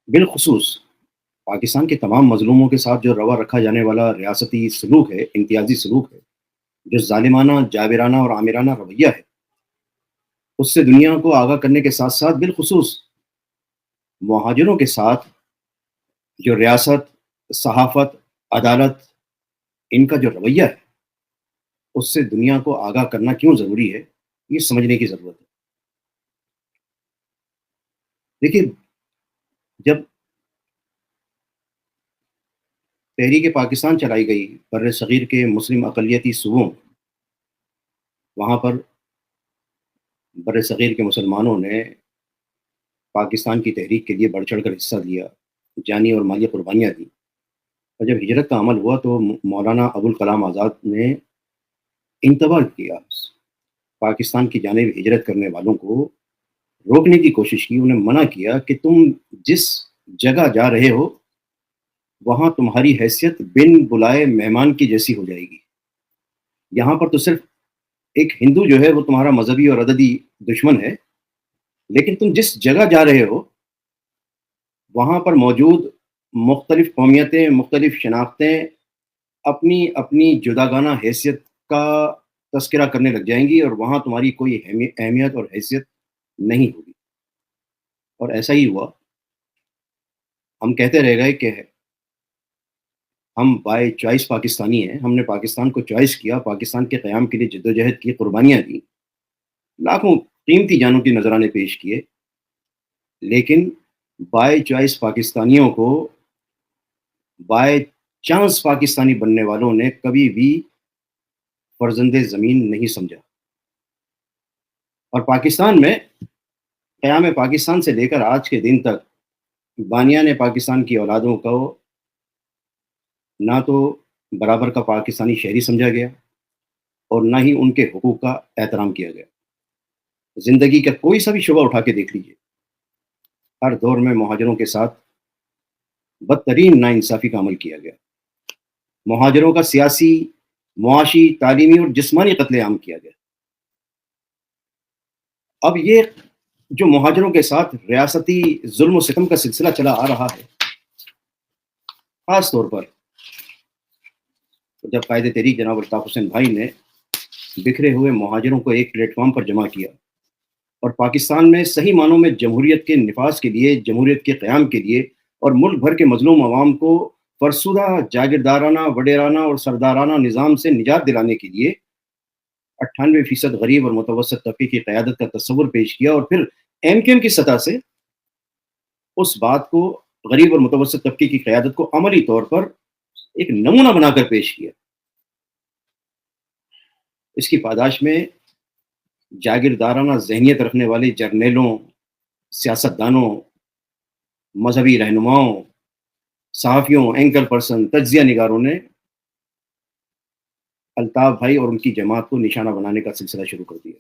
بالخصوص پاکستان کے تمام مظلوموں کے ساتھ جو روا رکھا جانے والا ریاستی سلوک ہے، امتیازی سلوک ہے، جو ظالمانہ، جابرانہ اور آمرانہ رویہ ہے، اس سے دنیا کو آگاہ کرنے کے ساتھ ساتھ بالخصوص مہاجروں کے ساتھ جو ریاست، صحافت، عدالت، ان کا جو رویہ ہے، اس سے دنیا کو آگاہ کرنا کیوں ضروری ہے، یہ سمجھنے کی ضرورت ہے۔ دیکھیے، جب تحریک پاکستان چلائی گئی بر صغیر کے مسلم اقلیتی صوبوں، وہاں پر بر صغیر کے مسلمانوں نے پاکستان کی تحریک کے لیے بڑھ چڑھ کر حصہ لیا، جانی اور مالی قربانیاں دیں، اور جب ہجرت کا عمل ہوا تو مولانا ابوالکلام آزاد نے انتباہ کیا، پاکستان کی جانب ہجرت کرنے والوں کو روکنے کی کوشش کی، انہیں منع کیا کہ تم جس جگہ جا رہے ہو وہاں تمہاری حیثیت بن بلائے مہمان کی جیسی ہو جائے گی۔ یہاں پر تو صرف ایک ہندو جو ہے وہ تمہارا مذہبی اور عددی دشمن ہے، لیکن تم جس جگہ جا رہے ہو وہاں پر موجود مختلف قومیتیں، مختلف شناختیں اپنی اپنی جداگانہ حیثیت کا تذکرہ کرنے لگ جائیں گی، اور وہاں تمہاری کوئی اہمیت اور حیثیت نہیں ہوگی۔ اور ایسا ہی ہوا، ہم کہتے رہ گئے کہ ہم بائی چوائس پاکستانی ہیں، ہم نے پاکستان کو چوائس کیا، پاکستان کے قیام کے لیے جدوجہد کی، قربانیاں دیں، لاکھوں قیمتی جانوں کی نذرانے پیش کیے، لیکن بائی چوائس پاکستانیوں کو بائی چانس پاکستانی بننے والوں نے کبھی بھی فرزند زمین نہیں سمجھا۔ اور پاکستان میں قیام پاکستان سے لے کر آج کے دن تک بانیان پاکستان کی اولادوں کو نہ تو برابر کا پاکستانی شہری سمجھا گیا اور نہ ہی ان کے حقوق کا احترام کیا گیا۔ زندگی کا کوئی سا بھی شعبہ اٹھا کے دیکھ لیجیے، ہر دور میں مہاجروں کے ساتھ بدترین ناانصافی کا عمل کیا گیا، مہاجروں کا سیاسی، معاشی، تعلیمی اور جسمانی قتل عام کیا گیا۔ اب یہ جو مہاجروں کے ساتھ ریاستی ظلم و ستم کا سلسلہ چلا آ رہا ہے، خاص طور پر جب قائد تحریک جناب الطاف حسین بھائی نے بکھرے ہوئے مہاجروں کو ایک پلیٹ فارم پر جمع کیا اور پاکستان میں صحیح معنوں میں جمہوریت کے نفاذ کے لیے، جمہوریت کے قیام کے لیے اور ملک بھر کے مظلوم عوام کو فرسودہ جاگیردارانہ، وڈیرانہ اور سردارانہ نظام سے نجات دلانے کے لیے 98% غریب اور متوسط طبقے کی قیادت کا تصور پیش کیا، اور پھر ایم کیو ایم کی سطح سے اس بات کو، غریب اور متوسط طبقے کی قیادت کو عملی طور پر ایک نمونہ بنا کر پیش کیا۔ اس کی پاداش میں جاگیردارانہ ذہنیت رکھنے والے جرنیلوں، سیاستدانوں، مذہبی رہنماؤں، صحافیوں، اینکر پرسن، تجزیہ نگاروں نے الطاف بھائی اور ان کی جماعت کو نشانہ بنانے کا سلسلہ شروع کر دیا۔